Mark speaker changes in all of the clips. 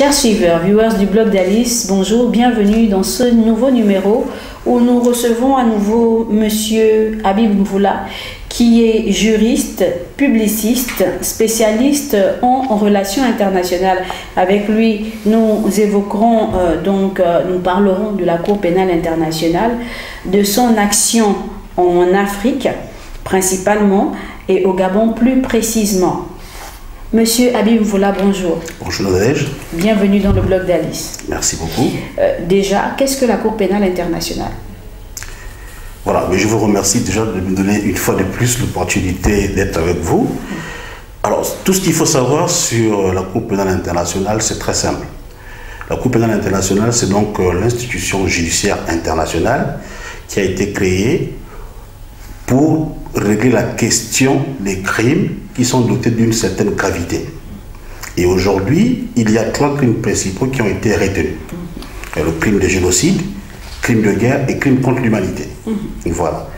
Speaker 1: Chers suiveurs, viewers du blog d'Alice, bonjour, bienvenue dans ce nouveau numéro où nous recevons à nouveau Monsieur Habib Mvoula, qui est juriste, publiciste, spécialiste en relations internationales. Avec lui, nous évoquerons, nous parlerons de la Cour pénale internationale, de son action en Afrique principalement et au Gabon plus précisément. Monsieur Habib Mvoula, bonjour.
Speaker 2: Bonjour Nadège.
Speaker 1: Bienvenue dans le blog d'Alice.
Speaker 2: Merci beaucoup.
Speaker 1: Déjà, qu'est-ce que la Cour pénale internationale?
Speaker 2: Voilà, mais je vous remercie déjà de me donner une fois de plus l'opportunité d'être avec vous. Alors, tout ce qu'il faut savoir sur la Cour pénale internationale, c'est très simple. La Cour pénale internationale, c'est donc l'institution judiciaire internationale qui a été créée pour régler la question des crimes qui sont dotés d'une certaine gravité. Et aujourd'hui, il y a 3 crimes principaux qui ont été retenus. Le crime de génocide, crime de guerre et crime contre l'humanité. Voilà.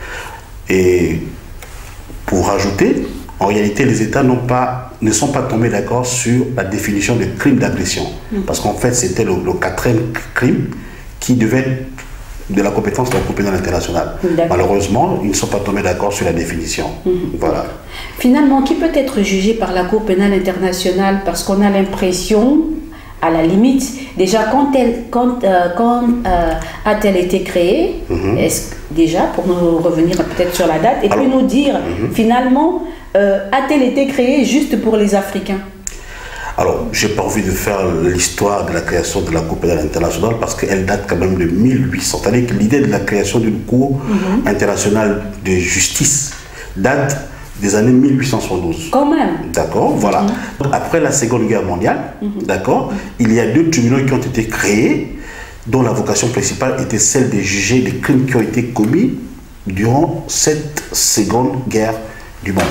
Speaker 2: Et pour rajouter, en réalité, les États ne sont pas tombés d'accord sur la définition de crime d'agression. Parce qu'en fait, c'était le 4e crime qui devait être de la compétence de la Cour pénale internationale. Malheureusement, ils ne sont pas tombés d'accord sur la définition. Voilà.
Speaker 1: Finalement, qui peut être jugé par la Cour pénale internationale? Parce qu'on a l'impression, à la limite, déjà quand a-t-elle été créée, déjà pour nous revenir peut-être sur la date, et puis nous dire finalement, a-t-elle été créée juste pour les Africains?
Speaker 2: Alors, je n'ai pas envie de faire l'histoire de la création de la Cour pénale internationale parce qu'elle date quand même de 1800. C'est-à-dire que l'idée de la création d'une Cour internationale de justice date des années 1872.
Speaker 1: Quand même.
Speaker 2: D'accord, voilà. Donc, après la Seconde Guerre mondiale, d'accord, il y a 2 tribunaux qui ont été créés dont la vocation principale était celle de juger les crimes qui ont été commis durant cette Seconde Guerre du monde.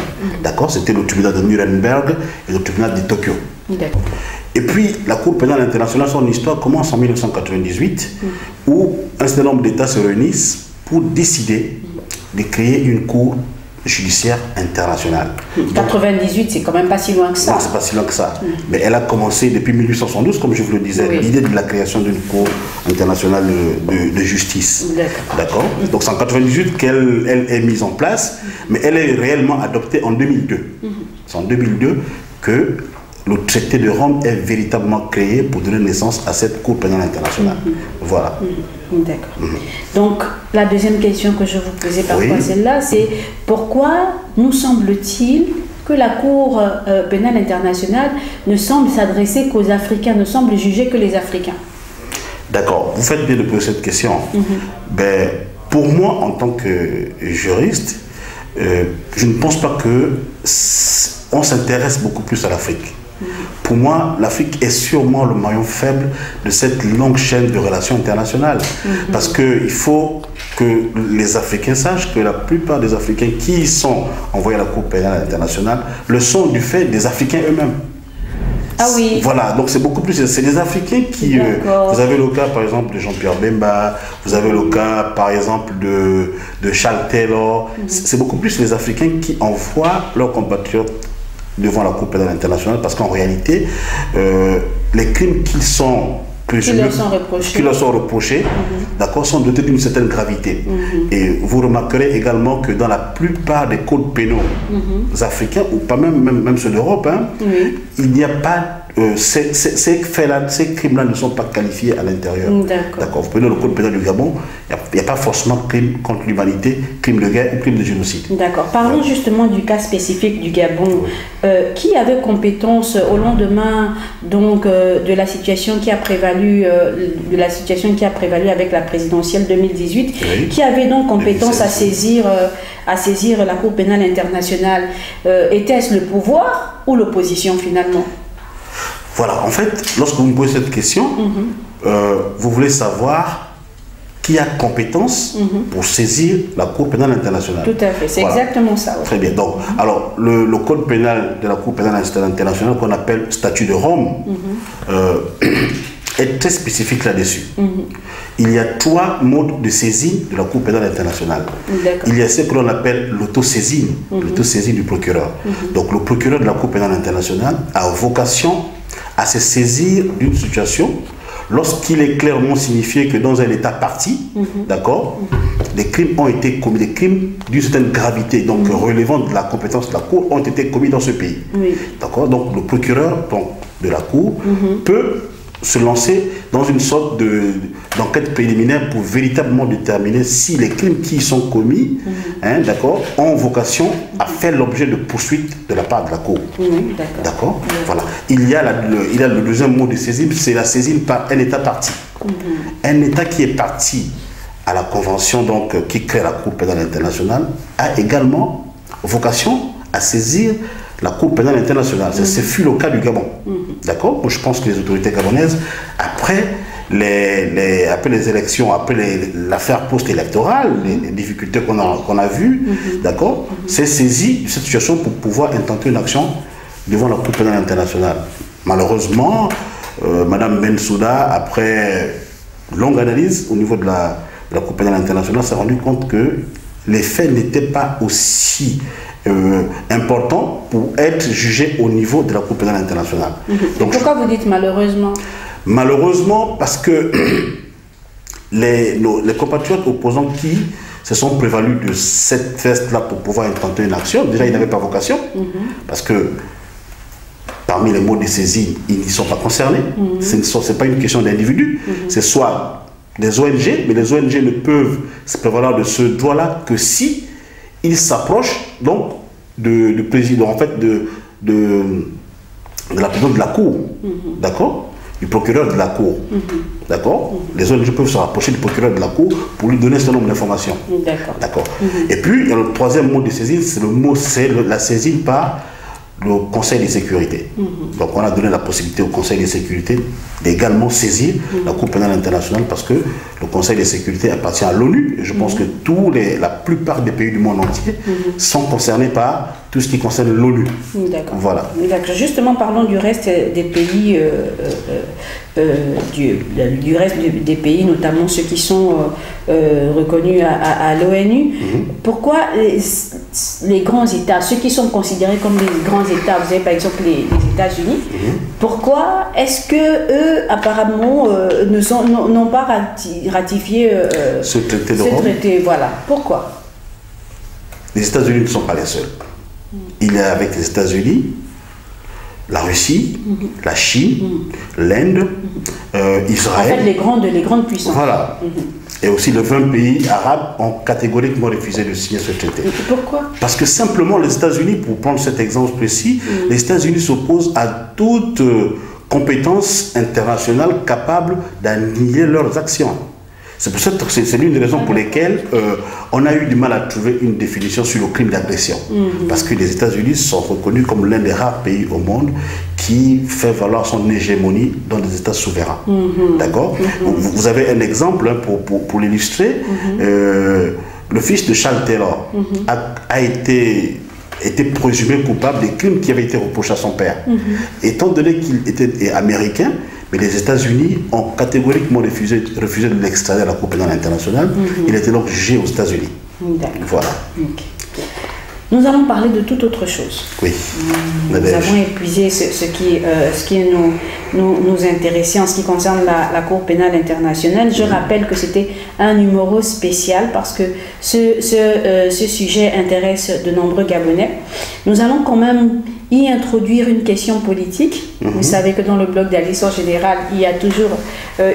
Speaker 2: D'accord, c'était le tribunal de Nuremberg et le tribunal de Tokyo. Et puis, la Cour pénale internationale, son histoire commence en 1998, où un certain nombre d'États se réunissent pour décider de créer une Cour judiciaire internationale.
Speaker 1: 98, c'est quand même pas si loin que ça.
Speaker 2: Non, c'est pas si loin que ça. Mais elle a commencé depuis 1872, comme je vous le disais, l'idée de la création d'une Cour internationale de justice. D'accord. Donc c'est en 98 qu'elle est mise en place, mais elle est réellement adoptée en 2002. C'est en 2002 que le traité de Rome est véritablement créé pour donner naissance à cette Cour pénale internationale. Voilà.
Speaker 1: D'accord. Donc, la deuxième question que je vous posais par rapport à celle-là, c'est pourquoi nous semble-t-il que la Cour pénale internationale ne semble s'adresser qu'aux Africains, ne semble juger que les Africains? D'accord.
Speaker 2: Vous faites bien de poser cette question. Ben, pour moi, en tant que juriste, je ne pense pas qu'on s'intéresse beaucoup plus à l'Afrique. Pour moi, l'Afrique est sûrement le maillon faible de cette longue chaîne de relations internationales. Parce qu'il faut que les Africains sachent que la plupart des Africains qui sont envoyés à la Cour pénale internationale le sont du fait des Africains eux-mêmes.
Speaker 1: Ah oui.
Speaker 2: Voilà, donc c'est beaucoup plus. C'est des Africains qui. Vous avez le cas par exemple de Jean-Pierre Bemba, vous avez le cas par exemple de Charles Taylor. C'est beaucoup plus les Africains qui envoient leurs compatriotes devant la Cour pénale internationale parce qu'en réalité, les crimes qui leur sont reprochés, d'accord, sont dotés d'une certaine gravité. Et vous remarquerez également que dans la plupart des codes pénaux africains, ou pas même ceux d'Europe, il n'y a pas ces crimes-là ne sont pas qualifiés à l'intérieur. D'accord. Vous prenez le code pénal du Gabon, il n'y a pas forcément crime contre l'humanité, crime de guerre ou crime de génocide. D'accord.
Speaker 1: Parlons justement du cas spécifique du Gabon. Qui avait compétence au lendemain donc de la situation qui a prévalu avec la présidentielle 2018, qui avait donc compétence à saisir la Cour pénale internationale? Était-ce le pouvoir ou l'opposition finalement?
Speaker 2: Voilà, en fait, lorsque vous me posez cette question, vous voulez savoir qui a compétence pour saisir la Cour pénale internationale.
Speaker 1: Tout à fait, c'est exactement ça.
Speaker 2: Très bien. Donc, alors, le code pénal de la Cour pénale internationale, qu'on appelle statut de Rome, est très spécifique là-dessus. Il y a 3 modes de saisine de la Cour pénale internationale. Il y a ce que l'on appelle l'autosaisine, l'autosaisine du procureur. Donc, le procureur de la Cour pénale internationale a vocation à se saisir d'une situation lorsqu'il est clairement signifié que dans un État parti, d'accord, des crimes ont été commis, des crimes d'une certaine gravité, donc relevant de la compétence de la Cour, ont été commis dans ce pays. D'accord. Donc le procureur de la Cour peut se lancer dans une sorte d'enquête préliminaire pour véritablement déterminer si les crimes qui y sont commis, d'accord, ont vocation à faire l'objet de poursuites de la part de la Cour. D'accord. Voilà. Il y a le deuxième mot de saisine, c'est la saisine par un État parti. Un État qui est parti à la Convention donc, qui crée la Cour pénale internationale a également vocation à saisir la Cour pénale internationale. Ce fut le cas du Gabon. D'accord. Je pense que les autorités gabonaises, après les élections, après l'affaire post-électorale, les difficultés qu'on a vues, d'accord, s'est saisi de cette situation pour pouvoir intenter une action devant la Cour pénale internationale. Malheureusement, Madame Bensouda, après longue analyse au niveau de la Cour pénale internationale, s'est rendu compte que les faits n'étaient pas aussi important pour être jugé au niveau de la Cour pénale internationale. Donc,
Speaker 1: pourquoi vous dites malheureusement?
Speaker 2: Malheureusement parce que les compatriotes opposants qui se sont prévalus de cette veste-là pour pouvoir intenter une action, déjà ils n'avaient pas vocation, parce que parmi les mots de saisine, ils n'y sont pas concernés. Ce n'est pas une question d'individu, c'est soit des ONG, mais les ONG ne peuvent se prévaloir de ce droit-là que si il s'approche donc du président, en fait, de la présidente de la Cour, d'accord, du procureur de la Cour, d'accord. Les ONG peuvent se rapprocher du procureur de la Cour pour lui donner ce nombre d'informations, d'accord. Et puis, le troisième mot de saisine, c'est la saisine par le Conseil de sécurité. Donc, on a donné la possibilité au Conseil de sécurité d'également saisir la Cour pénale internationale parce que le Conseil de sécurité appartient à l'ONU. Et je pense que la plupart des pays du monde entier sont concernés par tout ce qui concerne l'ONU.
Speaker 1: D'accord.
Speaker 2: Voilà.
Speaker 1: Justement, parlons du reste des pays, du reste des pays, notamment ceux qui sont reconnus à l'ONU. Pourquoi les grands États, ceux qui sont considérés comme les grands États, vous avez par exemple les États-Unis, pourquoi est-ce que eux apparemment n'ont pas ratifié
Speaker 2: ce traité de
Speaker 1: ce
Speaker 2: Rome?
Speaker 1: traité, voilà. Pourquoi?
Speaker 2: Les États-Unis ne sont pas les seuls. Il y a avec les États-Unis, la Russie, la Chine, l'Inde, Israël.
Speaker 1: En fait, les grandes puissances.
Speaker 2: Voilà. Et aussi les 20 pays arabes ont catégoriquement refusé de signer ce traité.
Speaker 1: Et pourquoi? Parce
Speaker 2: que simplement les États-Unis, pour prendre cet exemple précis, les États-Unis s'opposent à toute compétence internationale capable d'annihiler leurs actions. C'est pour ça que c'est l'une des raisons pour lesquelles on a eu du mal à trouver une définition sur le crime d'agression. Parce que les États-Unis sont reconnus comme l'un des rares pays au monde qui fait valoir son hégémonie dans des États souverains. D'accord. Vous avez un exemple hein, pour l'illustrer. Le fils de Charles Taylor a été présumé coupable des crimes qui avaient été reprochés à son père. Étant donné qu'il était américain, mais les États-Unis ont catégoriquement refusé de l'extrader à la Cour pénale internationale. Il était donc jugé aux États-Unis. Voilà.
Speaker 1: Nous allons parler de toute autre chose.
Speaker 2: Oui.
Speaker 1: Nous avons épuisé ce qui nous intéressait en ce qui concerne la Cour pénale internationale. Je rappelle que c'était un numéro spécial parce que ce sujet intéresse de nombreux Gabonais. Nous allons quand même y introduire une question politique. Vous savez que dans le blog d'Alice en général, il y a toujours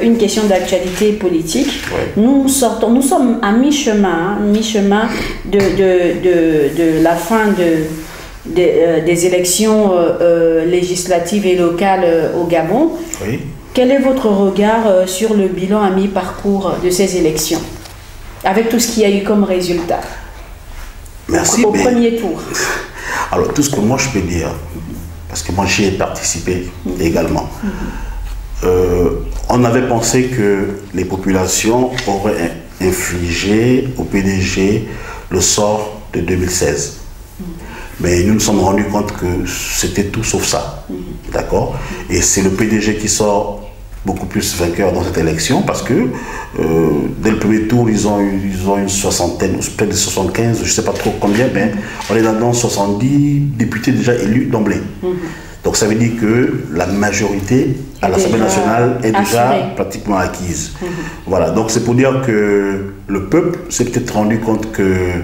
Speaker 1: une question d'actualité politique. Nous sommes à mi-chemin de la fin des élections législatives et locales au Gabon. Quel est votre regard sur le bilan à mi-parcours de ces élections, avec tout ce qu'il y a eu comme résultat?
Speaker 2: Merci.
Speaker 1: Au premier tour.
Speaker 2: Alors, tout ce que moi je peux dire, parce que moi j'y ai participé également, on avait pensé que les populations auraient infligé au PDG le sort de 2016. Mais nous nous sommes rendus compte que c'était tout sauf ça. D'accord. Et c'est le PDG qui sort beaucoup plus vainqueur dans cette élection parce que dès le premier tour, ils ont une soixantaine, près de 75, je ne sais pas trop combien, mais on est dans 70 députés déjà élus d'emblée. Donc ça veut dire que la majorité à l'Assemblée nationale est déjà pratiquement acquise. Voilà, donc c'est pour dire que le peuple s'est peut-être rendu compte que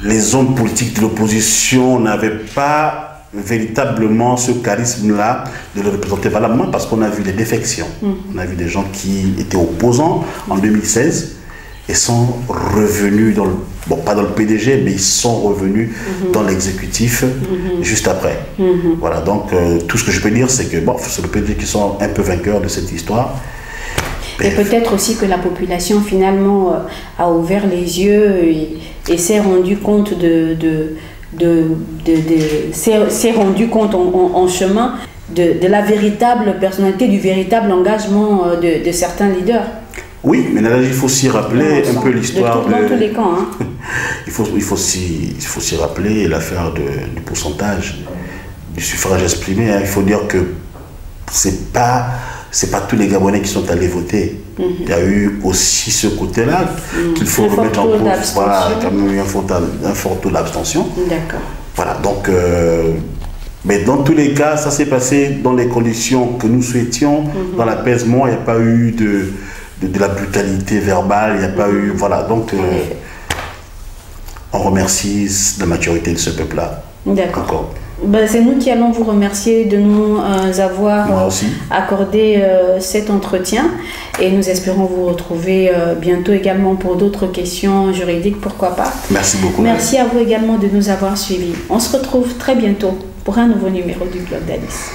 Speaker 2: les hommes politiques de l'opposition n'avaient pas véritablement ce charisme-là de le représenter valablement, parce qu'on a vu des défections. On a vu des gens qui étaient opposants en 2016 et sont revenus dans le, bon, pas dans le PDG, mais ils sont revenus dans l'exécutif juste après. Voilà, donc tout ce que je peux dire, c'est que bon, c'est le PDG qui sont un peu vainqueurs de cette histoire.
Speaker 1: Et peut-être aussi que la population finalement a ouvert les yeux et s'est rendu compte s'est rendu compte en chemin de la véritable personnalité, du véritable engagement de certains leaders.
Speaker 2: Oui, mais là, il faut s'y rappeler un peu l'histoire
Speaker 1: dans tous les camps. Hein.
Speaker 2: il faut s'y rappeler l'affaire du pourcentage du suffrage exprimé. Hein. Il faut dire que c'est pas tous les Gabonais qui sont allés voter. Il y a eu aussi ce côté-là qu'il faut remettre en cause. Voilà, quand même eu un fort taux d'abstention. D'accord. Voilà, donc, mais dans tous les cas, ça s'est passé dans les conditions que nous souhaitions, dans l'apaisement. Il n'y a pas eu de la brutalité verbale, il n'y a pas eu. Voilà, donc, on remercie la maturité de ce peuple-là.
Speaker 1: D'accord. C'est nous qui allons vous remercier de nous avoir accordé cet entretien et nous espérons vous retrouver bientôt également pour d'autres questions juridiques, pourquoi pas.
Speaker 2: Merci beaucoup.
Speaker 1: Merci à vous également de nous avoir suivis. On se retrouve très bientôt pour un nouveau numéro du Blog d'Alice.